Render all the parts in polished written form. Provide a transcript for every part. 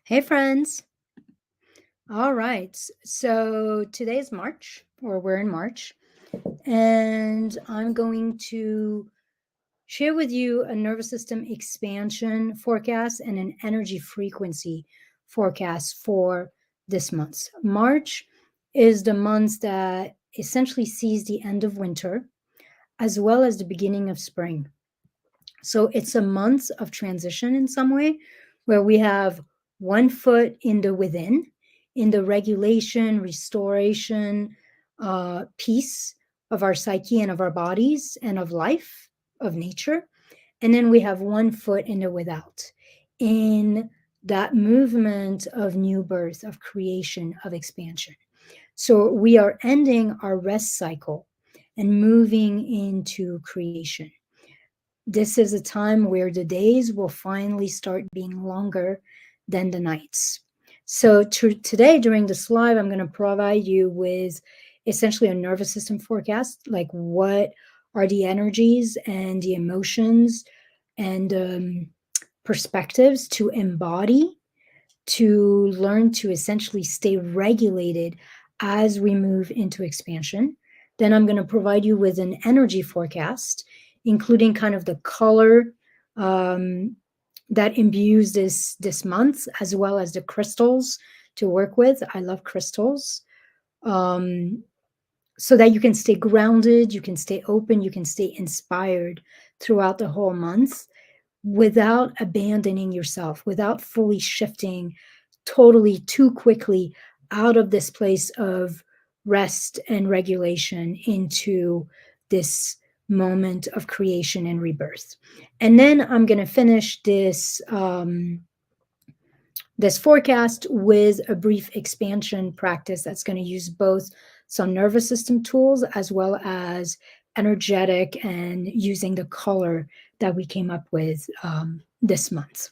Hey, friends. All right. So today's March, or we're in March, and I'm going to share with you a nervous system expansion forecast and an energy frequency forecast for this month. March is the month that essentially sees the end of winter as well as the beginning of spring. So it's a month of transition in some way where we have one foot in the within, in the regulation, restoration piece of our psyche and of our bodies and of life, of nature. And then we have one foot in the without, in that movement of new birth, of creation, of expansion. So we are ending our rest cycle and moving into creation. This is a time where the days will finally start being longer than the nights. So today, during this live, I'm going to provide you with essentially a nervous system forecast, like what are the energies and the emotions and perspectives to embody, to learn to essentially stay regulated as we move into expansion. Then I'm going to provide you with an energy forecast, including kind of the color that imbues this month, as well as the crystals to work with. I love crystals. So that you can stay grounded, you can stay open, you can stay inspired throughout the whole month without abandoning yourself, without fully shifting totally too quickly out of this place of rest and regulation into this moment of creation and rebirth. And then I'm going to finish this forecast with a brief expansion practice that's going to use both some nervous system tools as well as energetic and using the color that we came up with this month.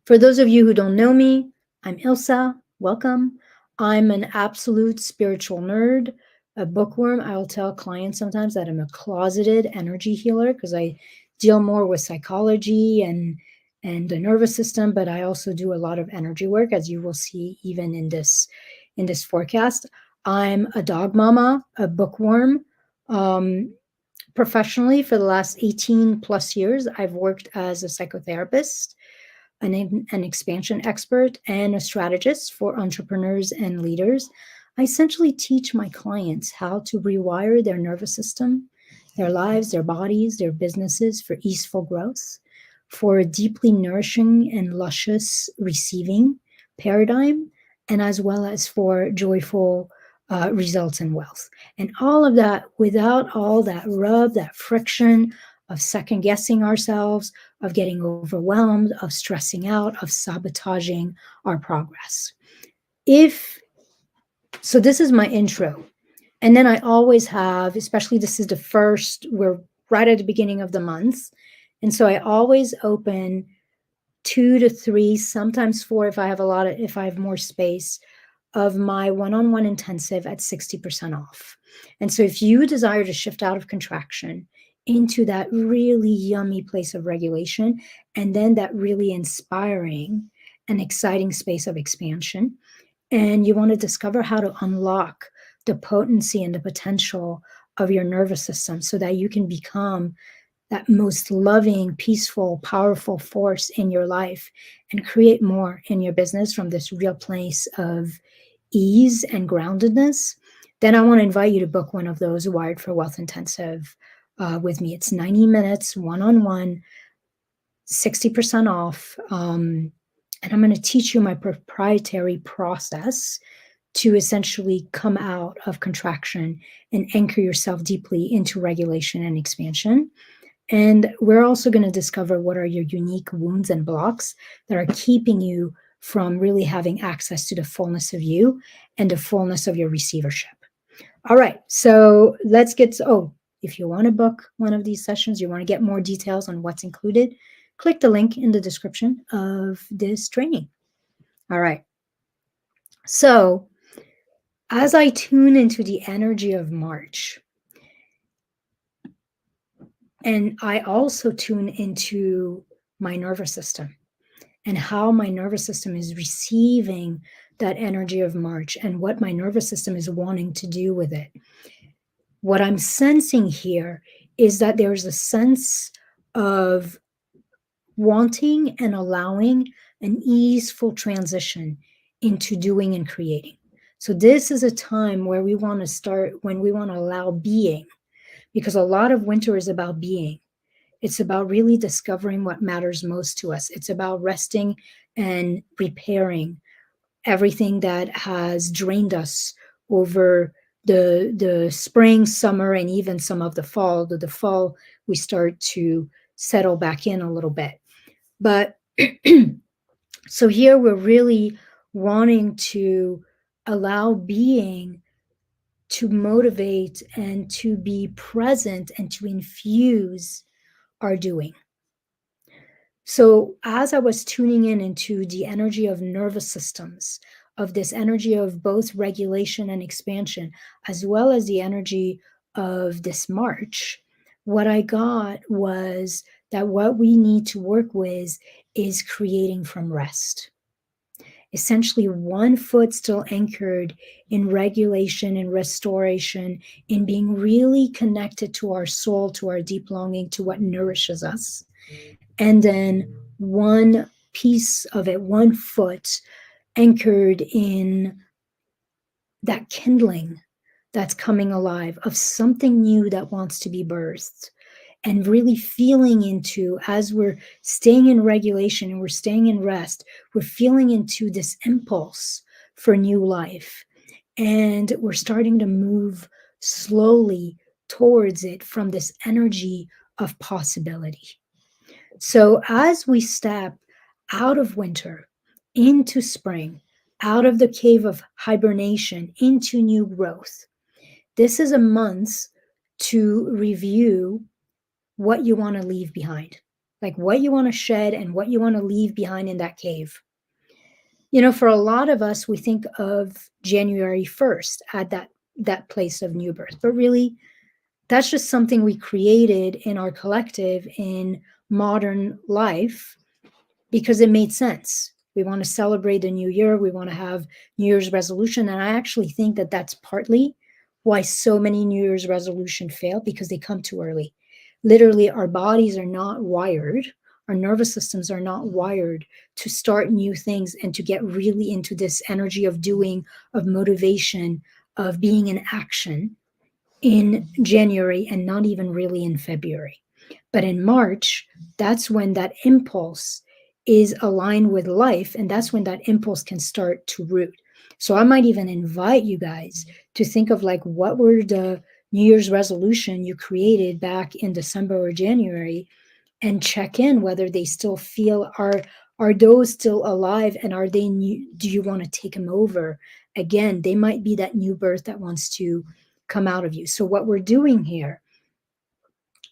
For those of you who don't know me, I'm Ilsa. Welcome. I'm an absolute spiritual nerd, a bookworm. I'll tell clients sometimes that I'm a closeted energy healer because I deal more with psychology and the nervous system, but I also do a lot of energy work, as you will see even in this forecast. I'm a dog mama, a bookworm. Professionally, for the last 18 plus years, I've worked as a psychotherapist, an expansion expert, and a strategist for entrepreneurs and leaders. I essentially teach my clients how to rewire their nervous system, their lives, their bodies, their businesses for easeful growth, for a deeply nourishing and luscious receiving paradigm, and as well as for joyful results and wealth. And all of that without all that rub, that friction of second guessing ourselves, of getting overwhelmed, of stressing out, of sabotaging our progress. So this is my intro. And then I always have, especially this is the first, we're right at the beginning of the month. And so I always open 2 to 3, sometimes 4 if I have more space, of my one-on-one intensive at 60% off. And so if you desire to shift out of contraction into that really yummy place of regulation, and then that really inspiring and exciting space of expansion, and you want to discover how to unlock the potency and the potential of your nervous system so that you can become that most loving, peaceful, powerful force in your life and create more in your business from this real place of ease and groundedness, then I want to invite you to book one of those Wired for Wealth Intensive with me. It's 90 minutes, one-on-one, 60% off. And I'm going to teach you my proprietary process to essentially come out of contraction and anchor yourself deeply into regulation and expansion. And we're also going to discover what are your unique wounds and blocks that are keeping you from really having access to the fullness of you and the fullness of your receivership. All right, so let's get if you want to book one of these sessions, you want to get more details on what's included, click the link in the description of this training. All right. So as I tune into the energy of March, and I also tune into my nervous system, and how my nervous system is receiving that energy of March and what my nervous system is wanting to do with it. What I'm sensing here is that there's a sense of wanting and allowing an easeful transition into doing and creating. So this is a time where we want to start, when we want to allow being, because a lot of winter is about being. It's about really discovering what matters most to us. It's about resting and repairing everything that has drained us over the spring, summer, and even some of the fall. The fall, we start to settle back in a little bit. But so here we're really wanting to allow being to motivate and to be present and to infuse our doing. So as I was tuning in into the energy of nervous systems, of this energy of both regulation and expansion, as well as the energy of this March, what I got was that what we need to work with is creating from rest. Essentially, one foot still anchored in regulation and restoration, in being really connected to our soul, to our deep longing, to what nourishes us. And then one piece of it, one foot anchored in that kindling that's coming alive of something new that wants to be birthed, and really feeling into, as we're staying in regulation and we're staying in rest, we're feeling into this impulse for new life. And we're starting to move slowly towards it from this energy of possibility. So as we step out of winter into spring, out of the cave of hibernation into new growth, this is a month to review what you want to leave behind, like what you want to shed and what you want to leave behind in that cave. For a lot of us, we think of January 1st at that place of new birth, but really that's just something we created in our collective in modern life because it made sense. We want to celebrate the new year. We want to have New Year's resolution. And I actually think that that's partly why so many New Year's resolutions fail, because they come too early. Literally, our bodies are not wired. Our nervous systems are not wired to start new things and to get really into this energy of doing, of motivation, of being in action in January, and not even really in February. But in March, that's when that impulse is aligned with life, and that's when that impulse can start to root. So I might even invite you guys to think of, like, what were the New Year's resolution you created back in December or January, and check in whether they still feel, are those still alive, and are they new? Do you want to take them over again? They might be that new birth that wants to come out of you. So what we're doing here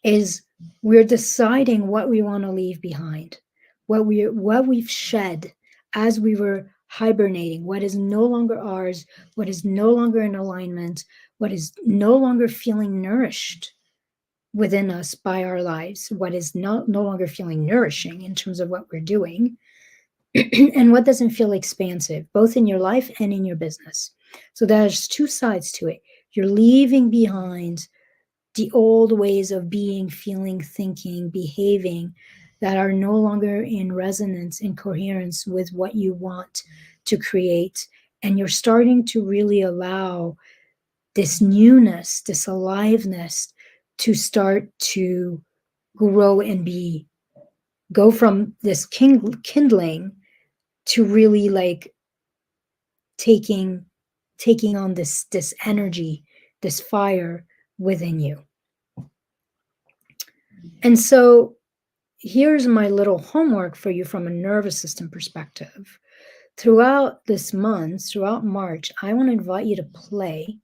is we're deciding what we want to leave behind, what we've shed as we were hibernating, what is no longer ours, what is no longer in alignment, what is no longer feeling nourished within us by our lives, what is no longer feeling nourishing in terms of what we're doing, and what doesn't feel expansive, both in your life and in your business. So there's two sides to it. You're leaving behind the old ways of being, feeling, thinking, behaving that are no longer in resonance, in coherence with what you want to create. And you're starting to really allow this newness, this aliveness to start to grow and go from this kindling to really, like, taking on this energy, this fire within you. And so here's my little homework for you from a nervous system perspective. Throughout this month, throughout March, I want to invite you to play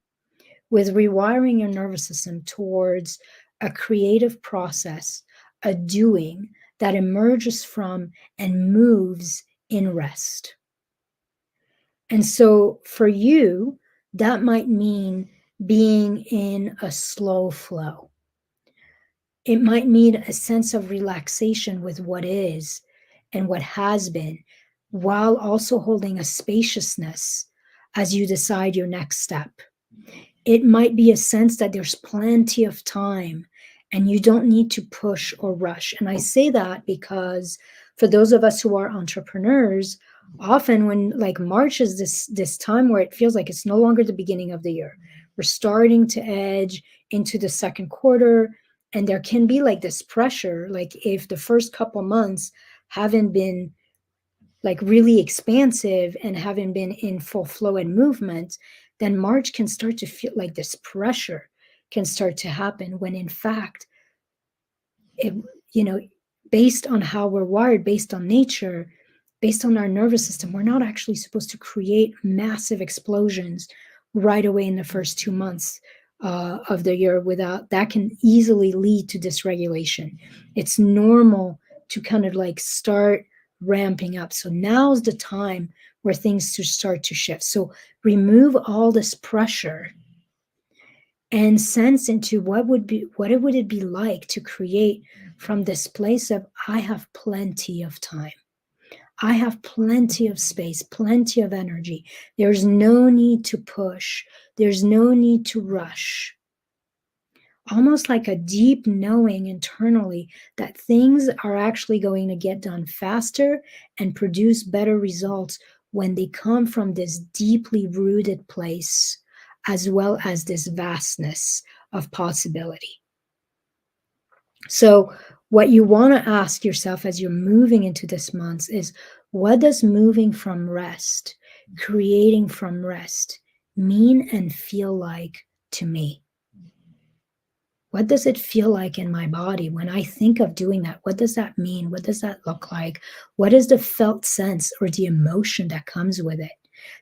with rewiring your nervous system towards a creative process, a doing that emerges from and moves in rest. And so for you, that might mean being in a slow flow. It might mean a sense of relaxation with what is, and what has been, while also holding a spaciousness as you decide your next step. It might be a sense that there's plenty of time and you don't need to push or rush. And I say that because for those of us who are entrepreneurs, often when like March is this time where it feels like it's no longer the beginning of the year. We're starting to edge into the second quarter, and there can be like this pressure, like if the first couple months haven't been like really expansive and haven't been in full flow and movement, then March can start to feel like this pressure can start to happen, when in fact, it, you know, based on how we're wired, based on nature, based on our nervous system, we're not actually supposed to create massive explosions right away in the first 2 months of the year. Without that, can easily lead to dysregulation. It's normal to kind of like start ramping up. So now's the time where things to start to shift. So remove all this pressure and sense into what would it be like to create from this place of, I have plenty of time. I have plenty of space, plenty of energy. There's no need to push. There's no need to rush. Almost like a deep knowing internally that things are actually going to get done faster and produce better results when they come from this deeply rooted place, as well as this vastness of possibility. So what you want to ask yourself as you're moving into this month is, what does moving from rest, creating from rest, mean and feel like to me? What does it feel like in my body when I think of doing that? What does that mean? What does that look like? What is the felt sense or the emotion that comes with it?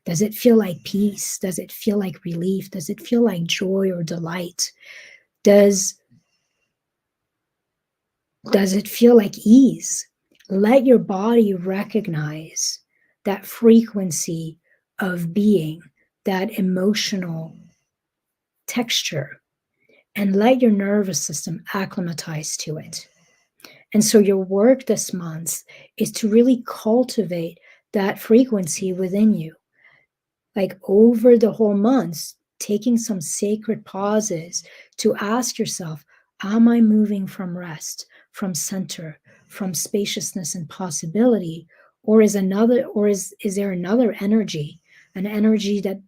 Does it feel like peace? Does it feel like relief? Does it feel like joy or delight? Does it feel like ease? Let your body recognize that frequency of being, that emotional texture, and let your nervous system acclimatize to it. And so your work this month is to really cultivate that frequency within you. Like over the whole month, taking some sacred pauses to ask yourself, am I moving from rest, from center, from spaciousness and possibility? Or is there another energy, an energy that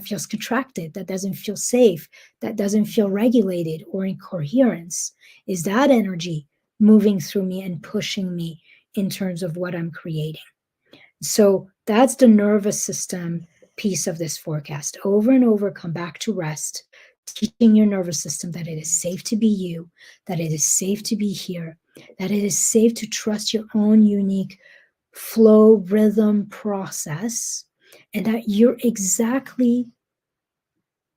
feels contracted, that doesn't feel safe, that doesn't feel regulated or in coherence? Is that energy moving through me and pushing me in terms of what I'm creating? So that's the nervous system piece of this forecast. Over and over, come back to rest, teaching your nervous system that it is safe to be you, that it is safe to be here, that it is safe to trust your own unique flow, rhythm, process, and that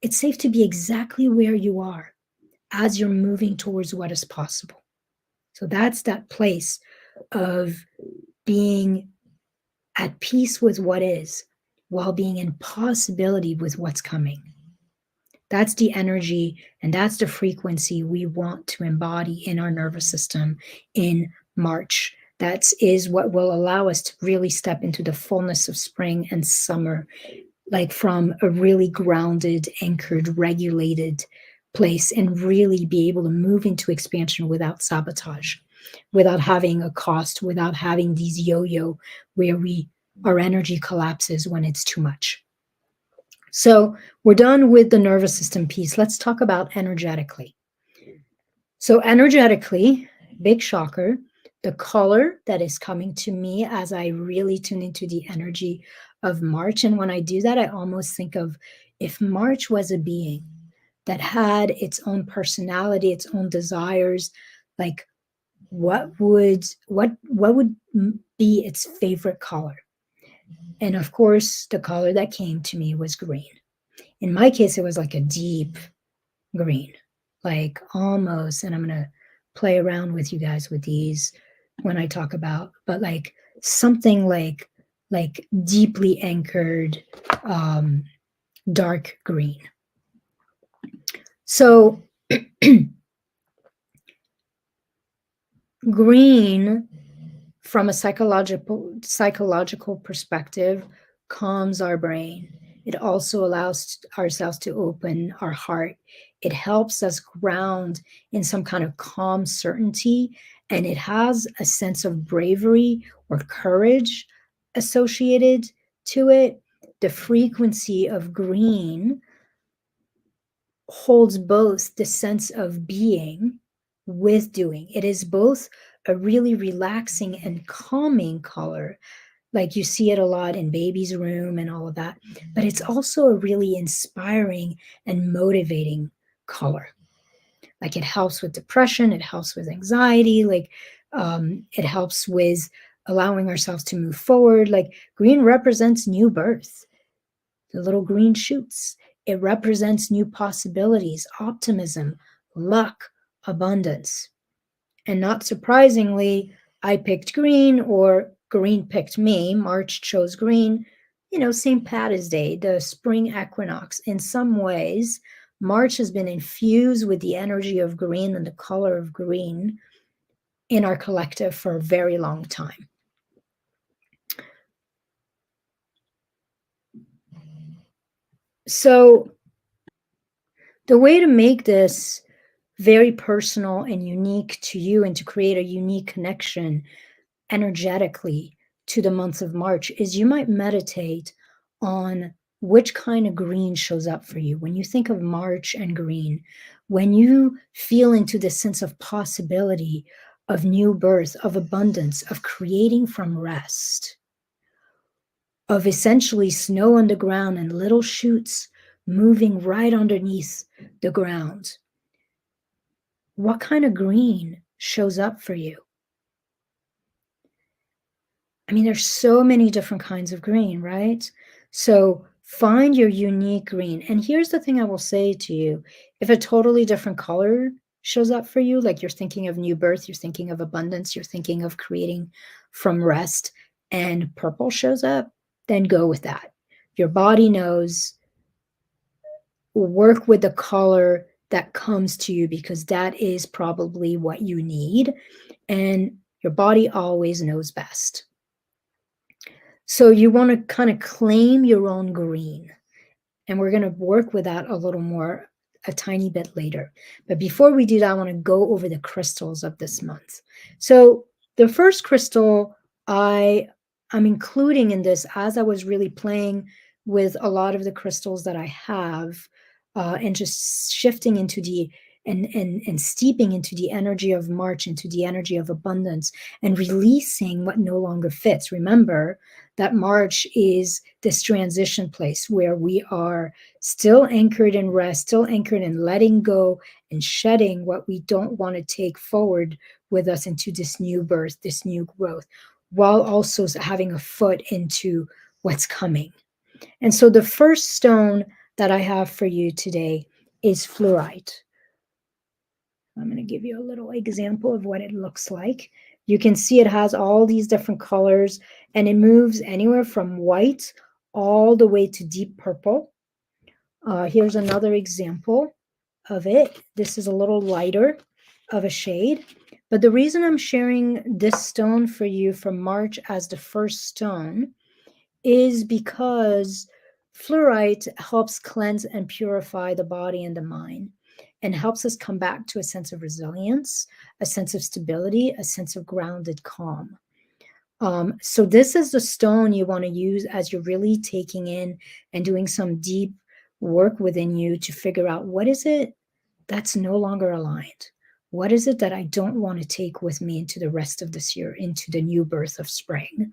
it's safe to be exactly where you are as you're moving towards what is possible. So that's that place of being at peace with what is, while being in possibility with what's coming. That's the energy and that's the frequency we want to embody in our nervous system in March. That is what will allow us to really step into the fullness of spring and summer, like from a really grounded, anchored, regulated place, and really be able to move into expansion without sabotage, without having a cost, without having these yo-yo where our energy collapses when it's too much. So we're done with the nervous system piece. Let's talk about energetically. So energetically, big shocker, the color that is coming to me as I really tune into the energy of March. And when I do that, I almost think of, if March was a being that had its own personality, its own desires, like what would be its favorite color? And of course, the color that came to me was green. In my case, it was like a deep green, like almost, and I'm going to play around with you guys with these when I talk about, but like something like deeply anchored, dark green. So green from a psychological perspective, calms our brain. It also allows ourselves to open our heart. It helps us ground in some kind of calm certainty, and it has a sense of bravery or courage associated to it. The frequency of green holds both the sense of being with doing. It is both a really relaxing and calming color, like you see it a lot in baby's room and all of that, but it's also a really inspiring and motivating color. Like it helps with depression, it helps with anxiety, like it helps with allowing ourselves to move forward. Like green represents new birth, the little green shoots. It represents new possibilities, optimism, luck, abundance. And not surprisingly, I picked green, or green picked me. March chose green. St. Patty's Day, the spring equinox. In some ways, March has been infused with the energy of green and the color of green in our collective for a very long time. So, the way to make this very personal and unique to you and to create a unique connection energetically to the month of March is you might meditate on which kind of green shows up for you. When you think of March and green, when you feel into this sense of possibility, of new birth, of abundance, of creating from rest, of essentially snow on the ground and little shoots moving right underneath the ground, what kind of green shows up for you? I mean, there's so many different kinds of green, right? So find your unique green. And here's the thing I will say to you. If a totally different color shows up for you, like you're thinking of new birth, you're thinking of abundance, you're thinking of creating from rest, and purple shows up, then go with that. Your body knows, work with the color that comes to you because that is probably what you need. And your body always knows best. So you want to kind of claim your own green. And we're going to work with that a little more, a tiny bit later. But before we do that, I want to go over the crystals of this month. So the first crystal I'm including in this, as I was really playing with a lot of the crystals that I have, and just shifting into the and steeping into the energy of March, into the energy of abundance, and releasing what no longer fits. Remember that March is this transition place where we are still anchored in rest, still anchored in letting go and shedding what we don't want to take forward with us into this new birth, this new growth, while also having a foot into what's coming. And so the first stone that I have for you today is fluorite. I'm going to give you a little example of what it looks like. You can see it has all these different colors, and it moves anywhere from white all the way to deep purple. Here's another example of it. This is a little lighter of a shade. But the reason I'm sharing this stone for you from March as the first stone is because fluorite helps cleanse and purify the body and the mind, and helps us come back to a sense of resilience, a sense of stability, a sense of grounded calm. So this is the stone you want to use as you're really taking in and doing some deep work within you to figure out, what is it that's no longer aligned? What is it that I don't want to take with me into the rest of this year, into the new birth of spring?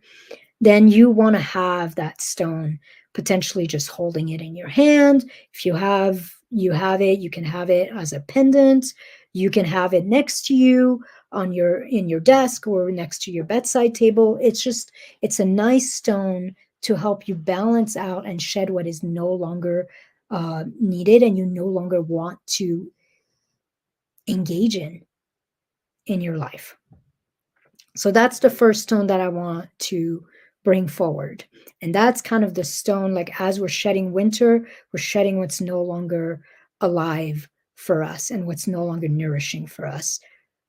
Then you want to have that stone potentially just holding it in your hand. If you have it, you can have it as a pendant. You can have it next to you in your desk or next to your bedside table. It's a nice stone to help you balance out and shed what is no longer needed and you no longer want to engage in your life. So that's the first stone that I want to bring forward. And that's kind of the stone, like as we're shedding winter, we're shedding what's no longer alive for us and what's no longer nourishing for us.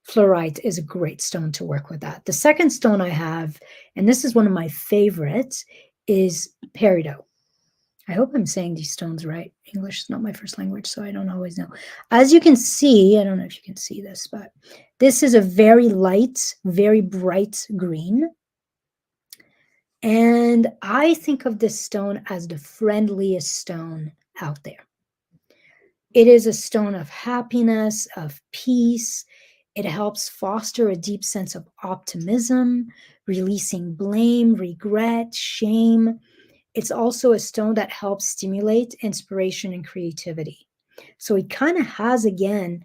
fluorite is a great stone to work with that. The second stone I have, and this is one of my favorites, is peridot. I hope I'm saying these stones right. English is not my first language, so I don't always know. As you can see, I don't know if you can see this, but this is a very light, very bright green. And I think of this stone as the friendliest stone out there. It is a stone of happiness, of peace. It helps foster a deep sense of optimism, releasing blame, regret, shame. It's also a stone that helps stimulate inspiration and creativity. So it kind of has, again,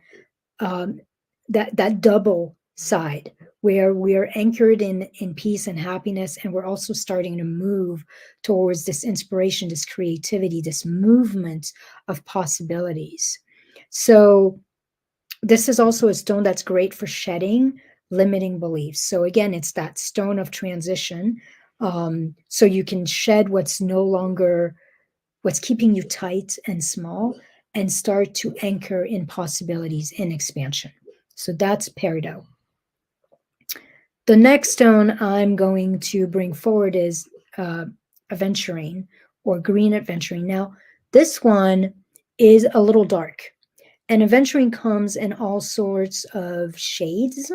that double side where we're anchored in peace and happiness, and we're also starting to move towards this inspiration, this creativity, this movement of possibilities. So this is also a stone that's great for shedding limiting beliefs. So again, it's that stone of transition. So you can shed what's no longer, what's keeping you tight and small, and start to anchor in possibilities in expansion. So that's peridot. The next stone I'm going to bring forward is aventurine, or green aventurine. Now, this one is a little dark, and aventurine comes in all sorts of shades.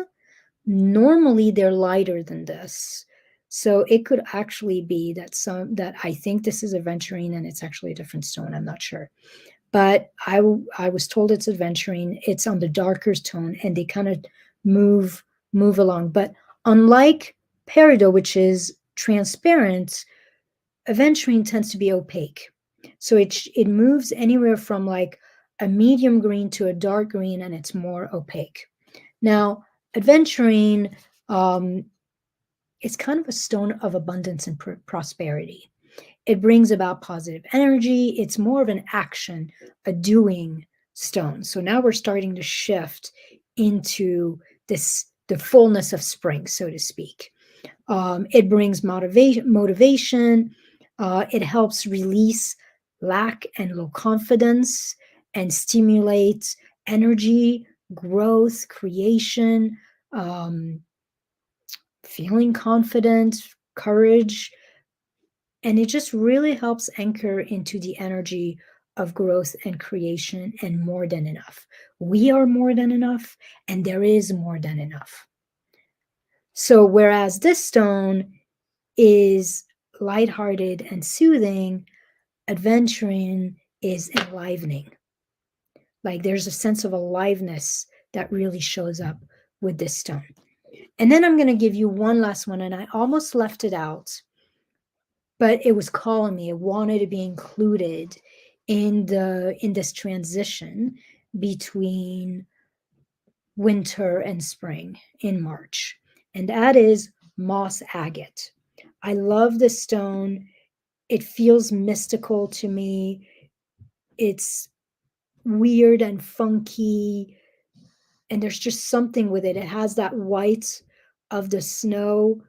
Normally, they're lighter than this. So it could actually be that I think this is aventurine and it's actually a different stone. I'm not sure. But I was told it's aventurine. It's on the darker tone, and they kind of move along. But unlike peridot, which is transparent, aventurine tends to be opaque. So it moves anywhere from like a medium green to a dark green, and it's more opaque. Now, aventurine, it's kind of a stone of abundance and prosperity. It brings about positive energy. It's more of an action, a doing stone. So now we're starting to shift into the fullness of spring, so to speak. It brings motivation. It helps release lack and low confidence and stimulates energy, growth, creation, feeling confident, courage. And it just really helps anchor into the energy of growth and creation and more than enough. We are more than enough, and there is more than enough. So whereas this stone is lighthearted and soothing, aventurine is enlivening. Like there's a sense of aliveness that really shows up with this stone. And then I'm going to give you one last one, and I almost left it out, but it was calling me. It wanted to be included in this transition between winter and spring in March. And that is moss agate. I love this stone. It feels mystical to me. It's weird and funky, and there's just something with it. It has that white of the snow,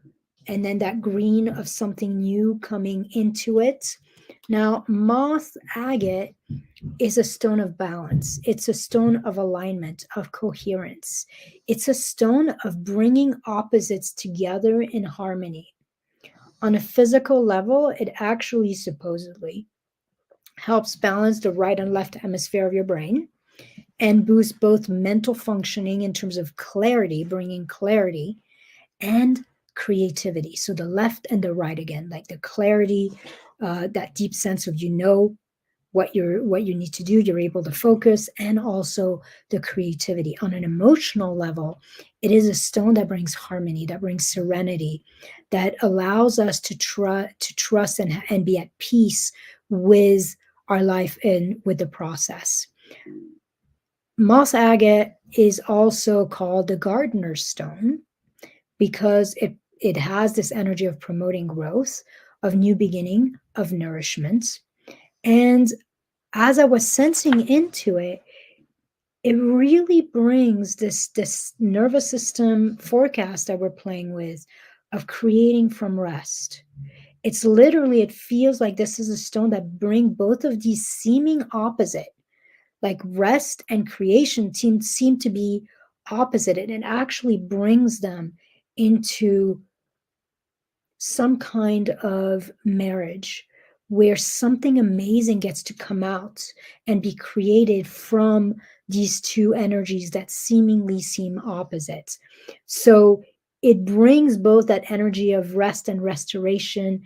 and then that green of something new coming into it. Now, moss agate is a stone of balance. It's a stone of alignment, of coherence. It's a stone of bringing opposites together in harmony. On a physical level, it actually supposedly helps balance the right and left hemisphere of your brain and boost both mental functioning in terms of clarity, bringing clarity, and creativity. So the left and the right again, like the clarity, that deep sense of what you need to do, you're able to focus, and also the creativity. On an emotional level, it is a stone that brings harmony, that brings serenity, that allows us to trust and be at peace with our life and with the process. Moss agate is also called the gardener's stone because it has this energy of promoting growth, of new beginning, of nourishment. And as I was sensing into it, it really brings this nervous system forecast that we're playing with of creating from rest. It's literally, it feels like this is a stone that bring both of these seeming opposite, like rest and creation seem to be opposite it, and it actually brings them into some kind of marriage where something amazing gets to come out and be created from these two energies that seemingly seem opposite. So it brings both that energy of rest and restoration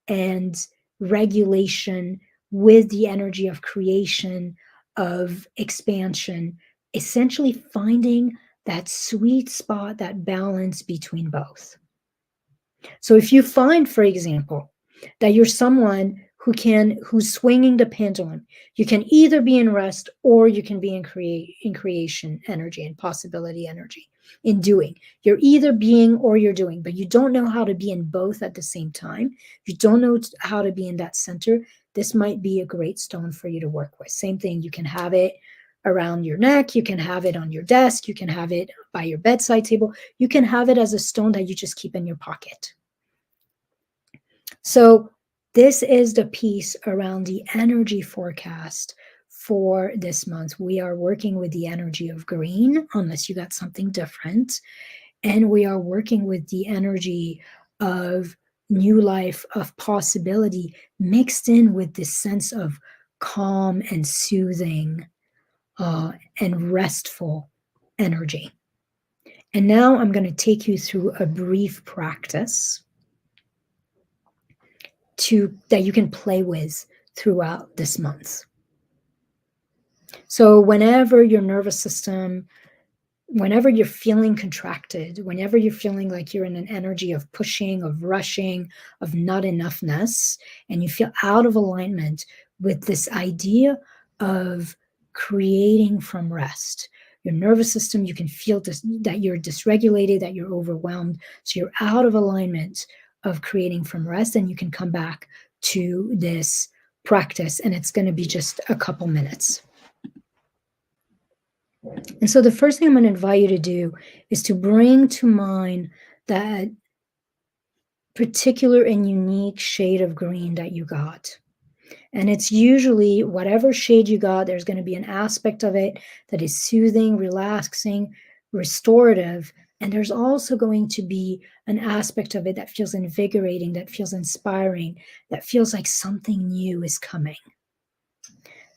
and regulation with the energy of creation, of expansion, essentially finding that sweet spot, that balance between both. So if you find, for example, that you're someone who's swinging the pendulum, you can either be in rest or you can be in creation energy and possibility energy in doing. You're either being or you're doing, but you don't know how to be in both at the same time. You don't know how to be in that center. This might be a great stone for you to work with. Same thing, you can have it around your neck, you can have it on your desk, you can have it by your bedside table, you can have it as a stone that you just keep in your pocket. So this is the piece around the energy forecast for this month. We are working with the energy of green, unless you got something different. And we are working with the energy of new life, of possibility, mixed in with this sense of calm and soothing and restful energy. And now I'm going to take you through a brief practice that you can play with throughout this month. So whenever your nervous system, whenever you're feeling contracted, whenever you're feeling like you're in an energy of pushing, of rushing, of not enoughness, and you feel out of alignment with this idea of creating from rest, your nervous system, you can feel that you're dysregulated, that you're overwhelmed. So you're out of alignment of creating from rest, and you can come back to this practice, and it's going to be just a couple minutes. And so the first thing I'm going to invite you to do is to bring to mind that particular and unique shade of green that you got. And it's usually whatever shade you got, there's going to be an aspect of it that is soothing, relaxing, restorative. And there's also going to be an aspect of it that feels invigorating, that feels inspiring, that feels like something new is coming.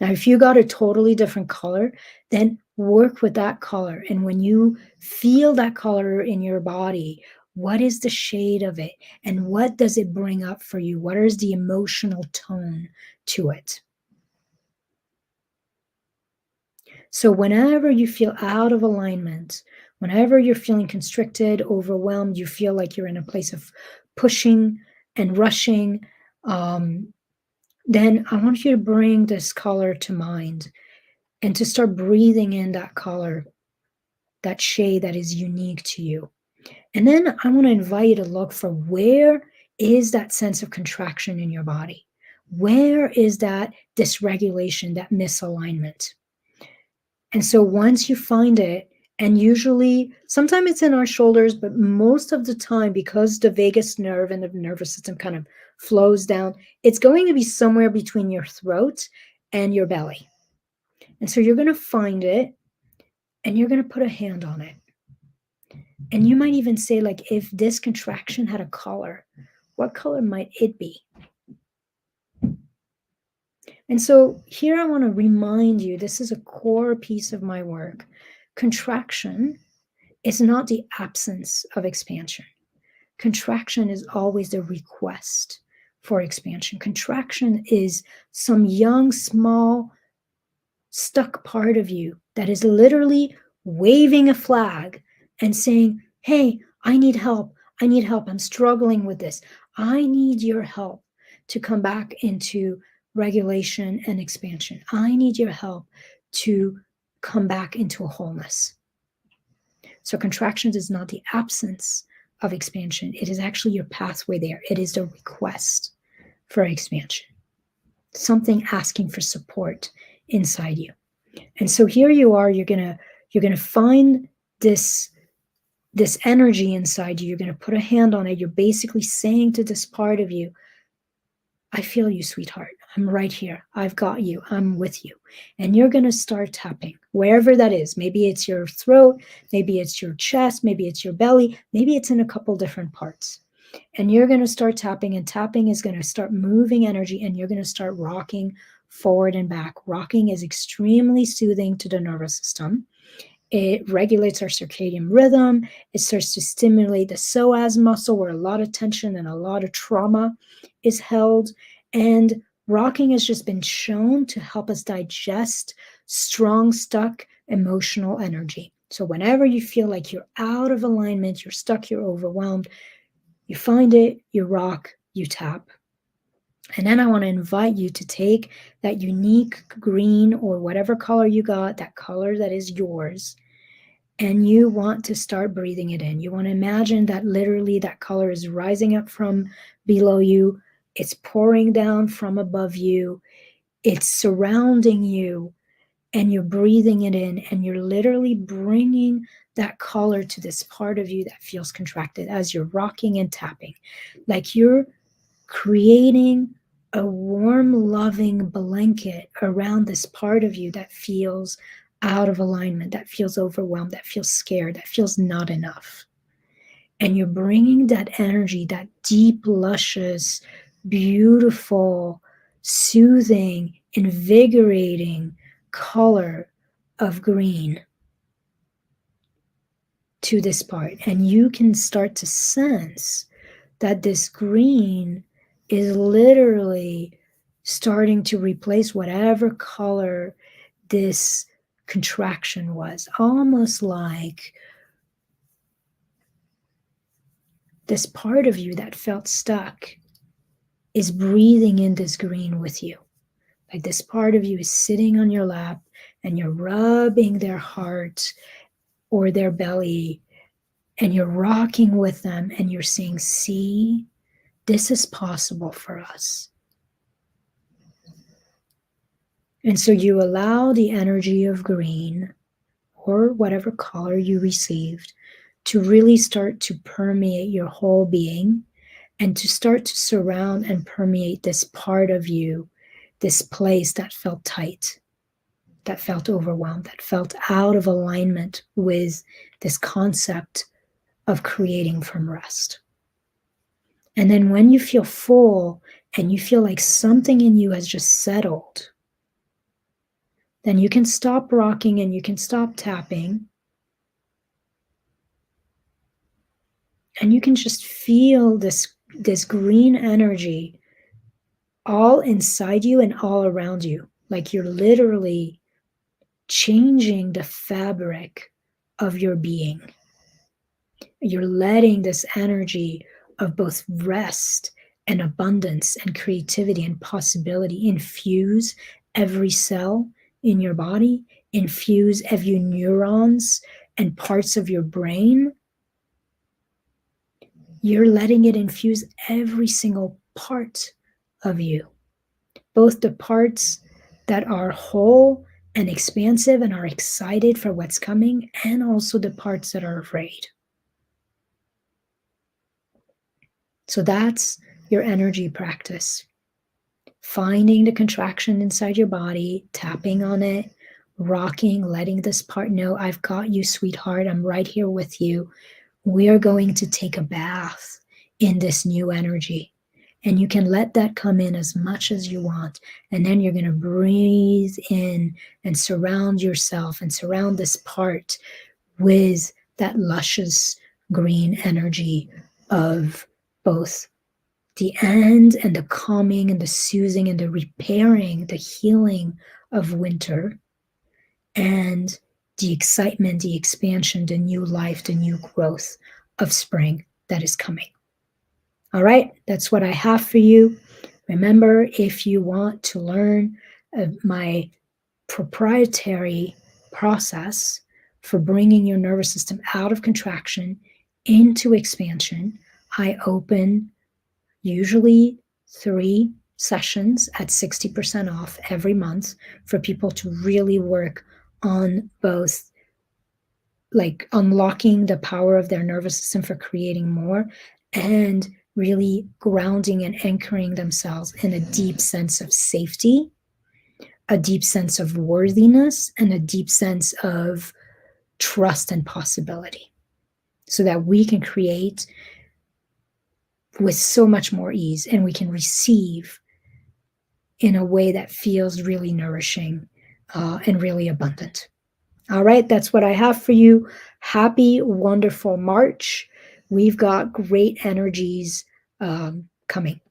Now, if you got a totally different color, then work with that color. And when you feel that color in your body, what is the shade of it? And what does it bring up for you? What is the emotional tone to it? So whenever you feel out of alignment, whenever you're feeling constricted, overwhelmed, you feel like you're in a place of pushing and rushing, then I want you to bring this color to mind and to start breathing in that color, that shade that is unique to you. And then I want to invite you to look for where is that sense of contraction in your body? Where is that dysregulation, that misalignment? And so once you find it, and usually, sometimes it's in our shoulders, but most of the time, because the vagus nerve and the nervous system kind of flows down, it's going to be somewhere between your throat and your belly. And so you're going to find it, and you're going to put a hand on it. And you might even say, like, if this contraction had a color, what color might it be? And so here I want to remind you, this is a core piece of my work. Contraction is not the absence of expansion. Contraction is always the request for expansion. Contraction is some young, small, stuck part of you that is literally waving a flag and saying, hey, I need help. I need help. I'm struggling with this. I need your help to come back into regulation and expansion. I need your help to come back into a wholeness. So contraction is not the absence of expansion. It is actually your pathway there. It is the request for expansion. Something asking for support inside you. And so here you are, you're gonna find this energy inside you. You're gonna put a hand on it. You're basically saying to this part of you, I feel you, sweetheart. I'm right here. I've got you. I'm with you. And you're going to start tapping wherever that is. Maybe it's your throat, maybe it's your chest, maybe it's your belly, maybe it's in a couple different parts. And you're going to start tapping, and tapping is going to start moving energy, and you're going to start rocking forward and back. Rocking is extremely soothing to the nervous system. It regulates our circadian rhythm. It starts to stimulate the psoas muscle, where a lot of tension and a lot of trauma is held. And rocking has just been shown to help us digest strong, stuck emotional energy. So whenever you feel like you're out of alignment, you're stuck, you're overwhelmed, you find it, you rock, you tap. And then I want to invite you to take that unique green or whatever color you got, that color that is yours, and you want to start breathing it in. You want to imagine that literally that color is rising up from below you. It's pouring down from above you. It's surrounding you, and you're breathing it in, and you're literally bringing that color to this part of you that feels contracted as you're rocking and tapping. Like you're creating a warm, loving blanket around this part of you that feels out of alignment, that feels overwhelmed, that feels scared, that feels not enough. And you're bringing that energy, that deep, luscious, beautiful, soothing, invigorating color of green to this part. And you can start to sense that this green is literally starting to replace whatever color this contraction was, almost like this part of you that felt stuck is breathing in this green with you. Like this part of you is sitting on your lap and you're rubbing their heart or their belly, and you're rocking with them, and you're saying, see, this is possible for us. And so you allow the energy of green or whatever color you received to really start to permeate your whole being, and to start to surround and permeate this part of you, this place that felt tight, that felt overwhelmed, that felt out of alignment with this concept of creating from rest. And then when you feel full and you feel like something in you has just settled, then you can stop rocking and you can stop tapping. And you can just feel this green energy all inside you and all around you. Like you're literally changing the fabric of your being. You're letting this energy of both rest and abundance and creativity and possibility infuse every cell in your body, infuse every neurons and parts of your brain. You're letting it infuse every single part of you, both the parts that are whole and expansive and are excited for what's coming, and also the parts that are afraid. So that's your energy practice. Finding the contraction inside your body, tapping on it, rocking, letting this part know, I've got you, sweetheart. I'm right here with you. We are going to take a bath in this new energy. And you can let that come in as much as you want. And then you're going to breathe in and surround yourself and surround this part with that luscious green energy of both the end and the calming and the soothing and the repairing, the healing of winter, and the excitement, the expansion, the new life, the new growth of spring that is coming. All right, that's what I have for you. Remember, if you want to learn my proprietary process for bringing your nervous system out of contraction into expansion, I open usually 3 sessions at 60% off every month for people to really work on both like unlocking the power of their nervous system for creating more and really grounding and anchoring themselves in a deep sense of safety, a deep sense of worthiness, and a deep sense of trust and possibility, so that we can create with so much more ease, and we can receive in a way that feels really nourishing and really abundant. All right, that's what I have for you. Happy, wonderful March. We've got great energies coming.